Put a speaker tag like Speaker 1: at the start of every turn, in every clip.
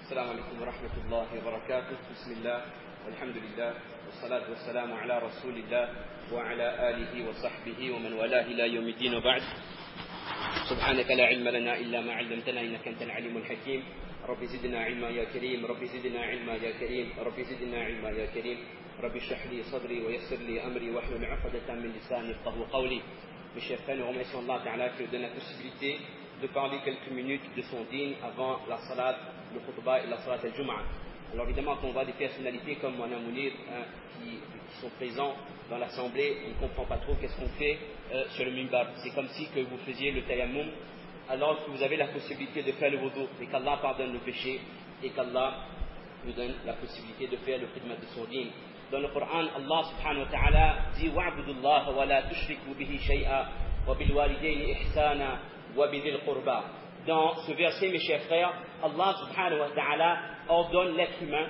Speaker 1: السلام عليكم ورحمة الله وبركاته. بسم الله والحمد لله والصلاة والسلام على رسول الله وعلى آله وصحبه ومن والاه إلى يوم الدين وبعد. سبحانك لا علم لنا إلا ما علمتنا إنك أنت العليم الحكيم. رب زدنا علما يا كريم، رب زدنا علما يا كريم، رب زدنا علما يا كريم. رب اشرح لي صدري ويسر لي أمري واحلل عقدة من لساني يفقهوا قولي. Mes chers frères, nous remercions Allah Ta'ala qui nous donne la possibilité de parler quelques minutes de son dîn avant la salat, le khutbah et la salat al-Jum'ah. Alors évidemment, quand on voit des personnalités comme Mouana Mounir qui sont présents dans l'assemblée, on ne comprend pas trop qu'est-ce qu'on fait sur le minbar. C'est comme si que vous faisiez le tayammum alors que vous avez la possibilité de faire le wudu et qu'Allah pardonne nos péchés et qu'Allah nous donne la possibilité de faire le khidmat de son dîn. Dans le Coran, Allah subhanahu wa ta'ala dit wa'budu Allah wa la tushriku bihi shay'a wa bil walidayni ihsana wa bidhil qurba. Dans ce verset, mes chers frères, Allah subhanahu wa ta'ala ordonne l'être humain.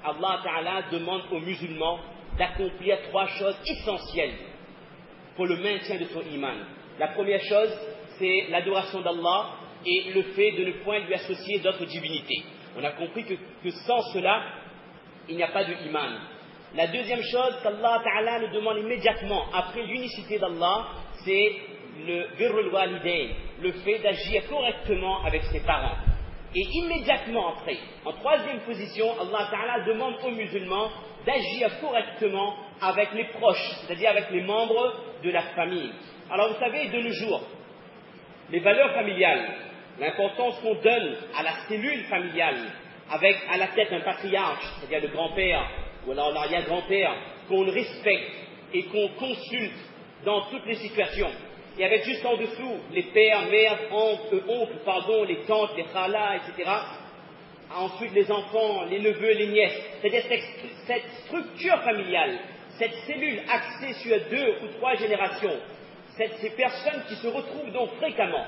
Speaker 1: Allah ta'ala demande aux musulmans d'accomplir trois choses essentielles pour le maintien de son iman. La première chose, c'est l'adoration d'Allah et le fait de ne point lui associer d'autres divinités. On a compris que sans cela, il n'y a pas de iman. La deuxième chose qu'Allah Ta'ala nous demande immédiatement après l'unicité d'Allah, c'est le birrul walidayn, le fait d'agir correctement avec ses parents. Et immédiatement après, en troisième position, Allah Ta'ala demande aux musulmans d'agir correctement avec les proches, c'est-à-dire avec les membres de la famille. Alors vous savez, de nos jours, les valeurs familiales, l'importance qu'on donne à la cellule familiale, avec à la tête un patriarche, c'est-à-dire le grand-père, ou alors l'arrière-grand-père, qu'on respecte et qu'on consulte dans toutes les situations. Et avec juste en dessous, les pères, mères, oncles, les tantes, les khalas, etc. Ensuite, les enfants, les neveux, les nièces. C'est-à-dire cette structure familiale, cette cellule axée sur 2 ou 3 générations, ces personnes qui se retrouvent donc fréquemment,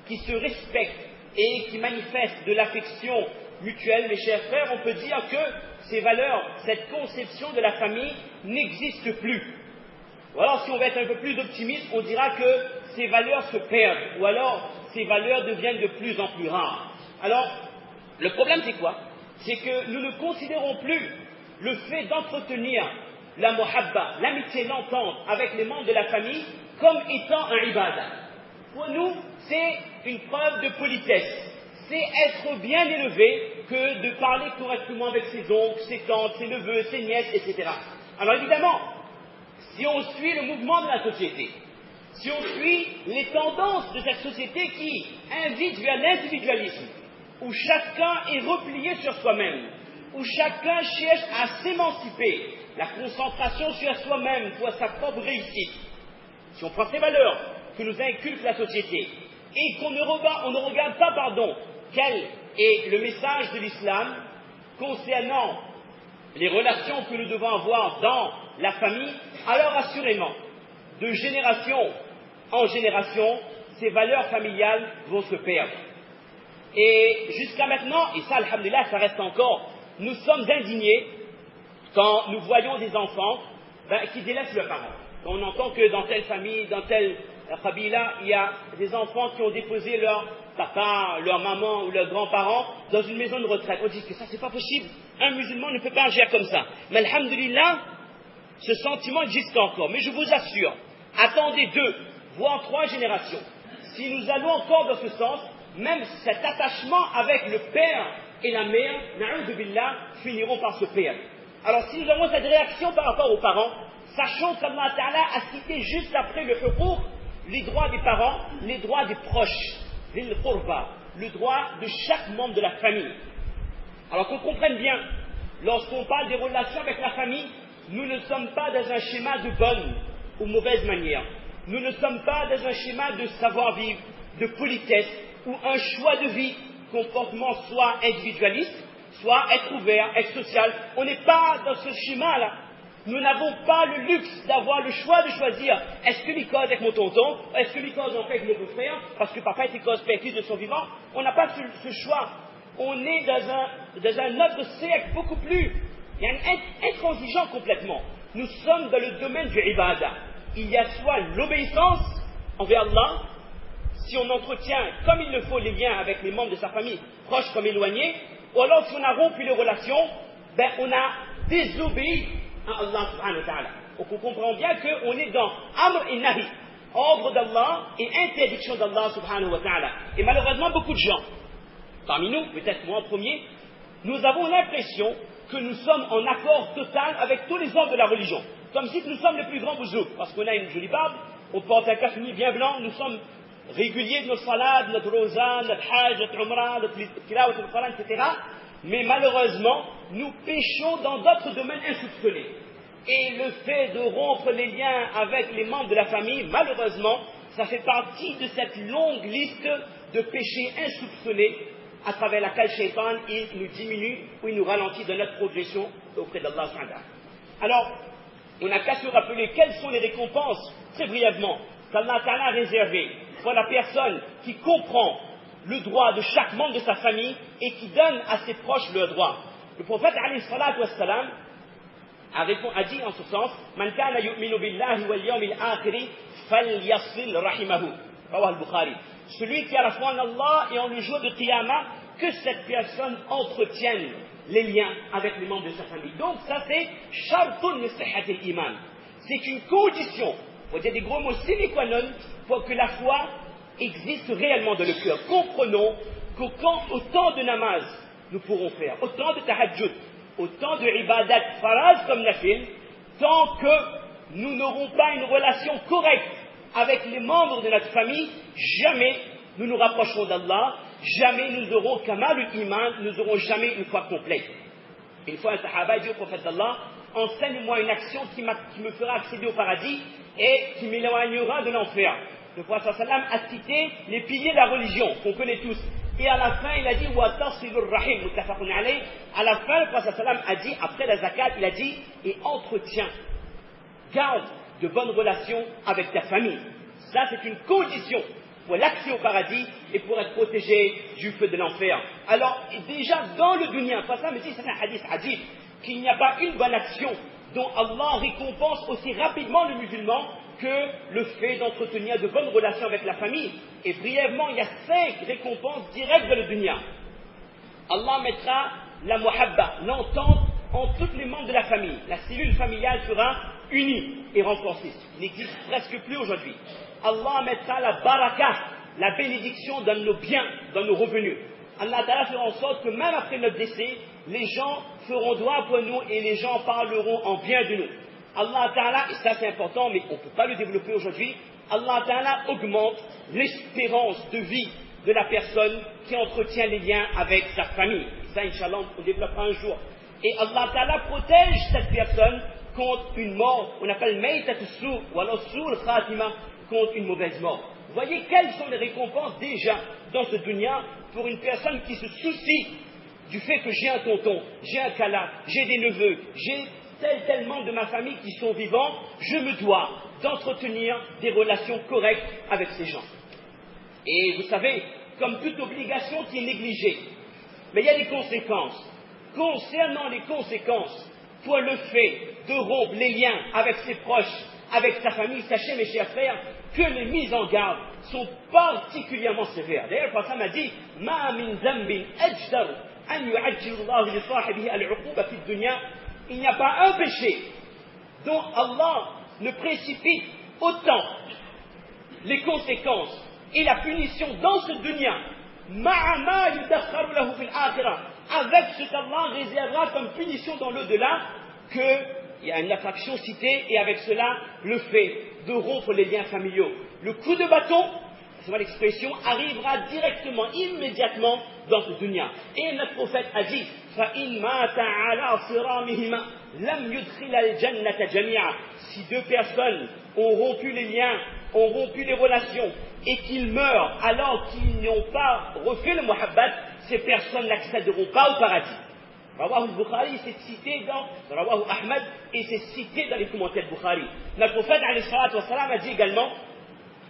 Speaker 1: qui se respectent et qui manifestent de l'affection mutuelle, mes chers frères, on peut dire que ces valeurs, cette conception de la famille n'existe plus. Ou alors, si on veut être un peu plus optimiste, on dira que ces valeurs se perdent, ou alors ces valeurs deviennent de plus en plus rares. Alors, le problème c'est quoi? C'est que nous ne considérons plus le fait d'entretenir la muhabba, l'amitié, l'entente avec les membres de la famille comme étant un ibadah. Pour nous, c'est une preuve de politesse. C'est être bien élevé que de parler correctement avec ses oncles, ses tantes, ses neveux, ses nièces, etc. Alors évidemment, si on suit le mouvement de la société, si on suit les tendances de cette société qui invite vers l'individualisme, où chacun est replié sur soi-même, où chacun cherche à s'émanciper, la concentration sur soi-même pour sa propre réussite, si on prend ces valeurs que nous inculque la société et qu'on ne regarde pas, quel est le message de l'islam concernant les relations que nous devons avoir dans la famille, alors assurément, de génération en génération, ces valeurs familiales vont se perdre. Et jusqu'à maintenant, et ça, alhamdulillah, ça reste encore, nous sommes indignés quand nous voyons des enfants qui délaissent leurs parents. Quand on entend que dans telle famille, dans telle qabila, il y a des enfants qui ont déposé leur papa, leur maman ou leurs grands-parents dans une maison de retraite. On dit que ça, c'est pas possible. Un musulman ne peut pas agir comme ça. Mais alhamdulillah, ce sentiment existe encore. Mais je vous assure, attendez 2, voire 3 générations. Si nous allons encore dans ce sens, même cet attachement avec le père et la mère, na'oudhu billah, finiront par se perdre. Alors si nous avons cette réaction par rapport aux parents, sachons qu'Allah Ta'ala a cité juste après le huquq, les droits des parents, les droits des proches, le droit de chaque membre de la famille. Alors qu'on comprenne bien, lorsqu'on parle des relations avec la famille, nous ne sommes pas dans un schéma de bonne ou mauvaise manière. Nous ne sommes pas dans un schéma de savoir-vivre, de politesse, ou un choix de vie, comportement soit individualiste, soit être ouvert, être social. On n'est pas dans ce schéma-là. Nous n'avons pas le luxe d'avoir le choix de choisir est-ce que l'icône avec mon tonton, est-ce que l'icône en fait avec mon beau-frère, parce que papa est écose percuse de son vivant. On n'a pas ce choix. On est dans un autre cercle beaucoup plus intransigeant complètement. Nous sommes dans le domaine du ibadah. Il y a soit l'obéissance envers Allah, si on entretient comme il le faut les liens avec les membres de sa famille, proches comme éloignés,
Speaker 2: ou alors si on a rompu les relations, ben on a désobéi à Allah subhanahu wa ta'ala. Donc on comprend bien qu'on est dans Amr et Nahi, ordre d'Allah et interdiction d'Allah subhanahu wa ta'ala. Et malheureusement, beaucoup de gens, parmi nous, peut-être moi en premier, nous avons l'impression que nous sommes en accord total avec tous les ordres de la religion. Comme si nous sommes les plus grands bouzous, parce qu'on a une jolie barbe, on porte un kafni bien blanc, nous sommes réguliers de nos salades, notre rosa, notre hajj, notre umrah, notre tilawat al-Quran, etc. Mais malheureusement, nous péchons dans d'autres domaines insoupçonnés. Et le fait de rompre les liens avec les membres de la famille, malheureusement, ça fait partie de cette longue liste de péchés insoupçonnés à travers laquelle Shaitan il nous diminue ou il nous ralentit dans notre progression auprès d'Allah subhanahu wa ta'ala. Alors, on n'a qu'à se rappeler quelles sont les récompenses, très brièvement, qu'Allah ta'ala a réservées pour la personne qui comprend le droit de chaque membre de sa famille et qui donne à ses proches le droit. Le prophète alayhi salatu wassalam a dit en ce sens, Man kana yu'minu billahi wal yawmil akhir falyasil rahimahu. Rawah al-Bukhari. Celui qui a la foi en Allah et en le jour de Qiyamah, que cette personne entretienne les liens avec les membres de sa famille. Donc ça c'est shartun min sihhatil iman. C'est une condition, on va dire des gros mots sine qua non, pour que la foi existe réellement dans le cœur. Comprenons qu'autant de namaz nous pourrons faire, autant de tahajjud, autant de ibadat faraz comme nafil, tant que nous n'aurons pas une relation correcte avec les membres de notre famille, jamais nous nous rapprocherons d'Allah, jamais nous aurons kamal iman, nous n'aurons jamais une foi complète. Une fois un sahaba dit au prophète d'Allah, enseigne-moi une action qui me fera accéder au paradis et qui m'éloignera de l'enfer. Le prophète sallam a cité les piliers de la religion qu'on connaît tous. Et à la fin, il a dit wa tasilur rahim muttafaqun alayh. À la fin, le prophète sallam a dit, après la zakat, il a dit et entretiens, garde de bonnes relations avec ta famille. Ça, c'est une condition pour l'accès au paradis et pour être protégé du feu de l'enfer. Alors, déjà dans le dunya, ça me dit, c'est un hadith hadith, qu'il n'y a pas une bonne action dont Allah récompense aussi rapidement le musulman que le fait d'entretenir de bonnes relations avec la famille. Et brièvement, il y a 5 récompenses directes dans le dunya. Allah mettra la muhabba, l'entente entre tous les membres de la famille. La cellule familiale sera unie et renforcée, ce qui n'existe presque plus aujourd'hui. Allah mettra la baraka, la bénédiction dans nos biens, dans nos revenus. Allah Ta'ala fera en sorte que même après notre décès, les gens feront droit pour nous et les gens parleront en bien de nous. Allah Ta'ala, et ça c'est important, mais on ne peut pas le développer aujourd'hui, Allah Ta'ala augmente l'espérance de vie de la personne qui entretient les liens avec sa famille. Ça, Inch'Allah, on développera un jour. Et Allah Ta'ala protège cette personne contre une mort, on appelle Maytat Sur, ou alors Sur Khatima, contre une mauvaise mort. Vous voyez quelles sont les récompenses déjà dans ce dunya pour une personne qui se soucie du fait que j'ai un tonton, j'ai un kala, j'ai des neveux, j'ai tel membre de ma famille qui sont vivants, je me dois d'entretenir des relations correctes avec ces gens. Et vous savez, comme toute obligation qui est négligée, mais il y a des conséquences. Concernant les conséquences pour le fait de rompre les liens avec ses proches, avec sa famille, sachez mes chers frères, que les mises en garde sont particulièrement sévères. D'ailleurs, le prophète m'a dit Ma min zambin ajdar an yu'ajjil Allah li sahibihi al-'uquba fi ad-dunya. Il n'y a pas un péché dont Allah ne précipite autant les conséquences et la punition dans ce dunya, ma'ama yudakharu lahu fil akhirah, avec ce qu'Allah réservera comme punition dans l'au-delà, qu'il y a une infraction citée, et avec cela, le fait de rompre les liens familiaux. Le coup de bâton, c'est moi l'expression, arrivera directement, immédiatement dans ce dunya. Et notre prophète a dit, فَإِنْ مَاتَ عَلَى صِرَامِهِمَا لَمْ يُدْخِلَ الْجَنَّةَ جَمِيعًا. Si deux personnes ont rompu les liens, ont rompu les relations, et qu'ils meurent alors qu'ils n'ont pas refait le muhabbat, ces personnes n'accéderont pas au paradis. Rawah al-Bukhari, c'est cité dans Rawah Ahmad, et c'est cité dans les commentaires de Bukhari. Notre prophète a dit également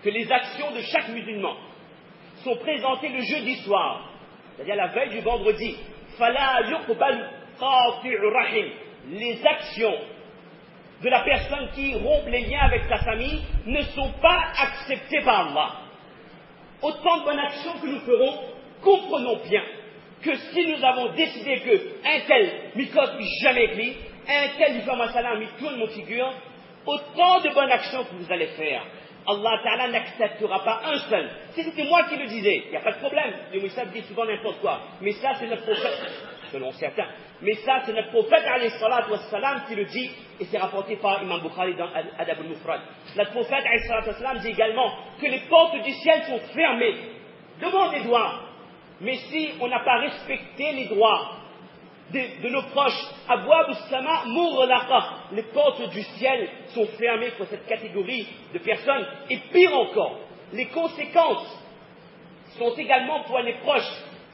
Speaker 2: que les actions de chaque musulman sont présentées le jeudi soir, c'est-à-dire la veille du vendredi. Fala yuqbal qati'u rahim. Les actions de la personne qui rompt les liens avec sa famille ne sont pas acceptées par Allah. Autant de bonnes actions que nous ferons, comprenons bien que si nous avons décidé que un tel m'y copie jamais écrit, un tel lui fait ma salam, m'y tourne mon figure, autant de bonnes actions que vous allez faire, Allah Ta'ala n'acceptera pas un seul. Si c'était moi qui le disais, il n'y a pas de problème. Les Moussab disent souvent n'importe quoi. Mais ça, c'est notre prophète, selon certains. Mais ça, c'est notre prophète, alayhi salatu wassalam, qui le dit, et c'est rapporté par Imam Bukhari dans Adab al-Mufrad. Notre prophète, alayhi salatu wassalam, dit également que les portes du ciel sont fermées devant des droits. Mais si on n'a pas respecté les droits de nos proches, Abwab as-sama mughlaqa, les portes du ciel sont fermées pour cette catégorie de personnes. Et pire encore, les conséquences sont également pour les proches.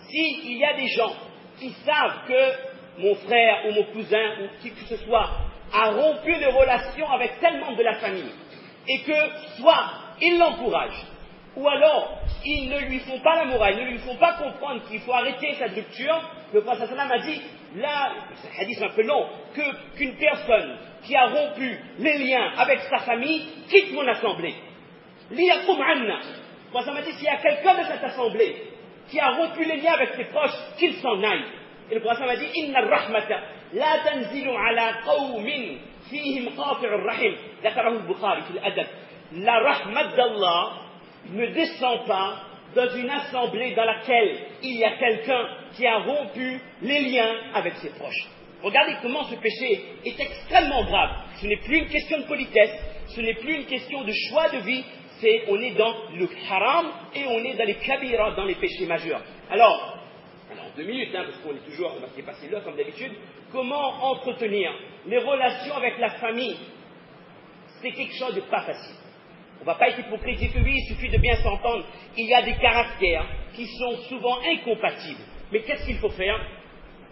Speaker 2: S'il y a des gens qui savent que mon frère ou mon cousin ou qui que ce soit a rompu les relations avec tel membre de la famille et que soit ils l'encouragent ou alors ils ne lui font pas la morale, ils ne lui font pas comprendre qu'il faut arrêter cette rupture, le prophète sallam a dit, là, c'est un hadith un peu long, qu'une personne qui a rompu les liens avec sa famille quitte mon assemblée. Liyakum anna. Le prophète sallam a dit, s'il y a quelqu'un de cette assemblée qui a rompu les liens avec ses proches, qu'il s'en aille. Et le prophète sallam a dit, inna rahmata la tanzilu ala qawmin fihim qati'ur rahim. Zakarahu al-Bukhari fil adab. La rahmat d'Allah ne descend pas dans une assemblée dans laquelle il y a quelqu'un qui a rompu les liens avec ses proches. Regardez comment ce péché est extrêmement grave. Ce n'est plus une question de politesse, ce n'est plus une question de choix de vie, on est dans le haram et on est dans les kabira, dans les péchés majeurs. Alors 2 minutes, parce qu'on va se dépasser là comme d'habitude, comment entretenir les relations avec la famille? C'est quelque chose de pas facile. On ne va pas être hypocrite, dire que oui, il suffit de bien s'entendre. Il y a des caractères qui sont souvent incompatibles. Mais qu'est-ce qu'il faut faire?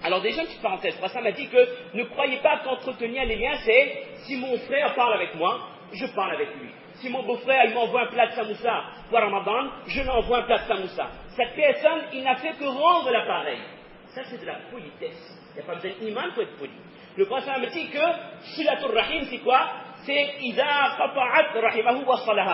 Speaker 2: Alors déjà, une petite parenthèse, ça m'a dit que ne croyez pas qu'entretenir les liens, c'est si mon frère parle avec moi, je parle avec lui. Si mon beau-frère il m'envoie un plat de samoussa pour Ramadan, je lui envoie un plat de samoussa. Cette personne, il n'a fait que rendre l'appareil. Ça, c'est de la politesse. Il n'y a pas besoin d'iman pour être poli. Le prophète m'a dit que Silatul Rahim, c'est quoi? C'est Ida qata'at rahimahu wa salaha.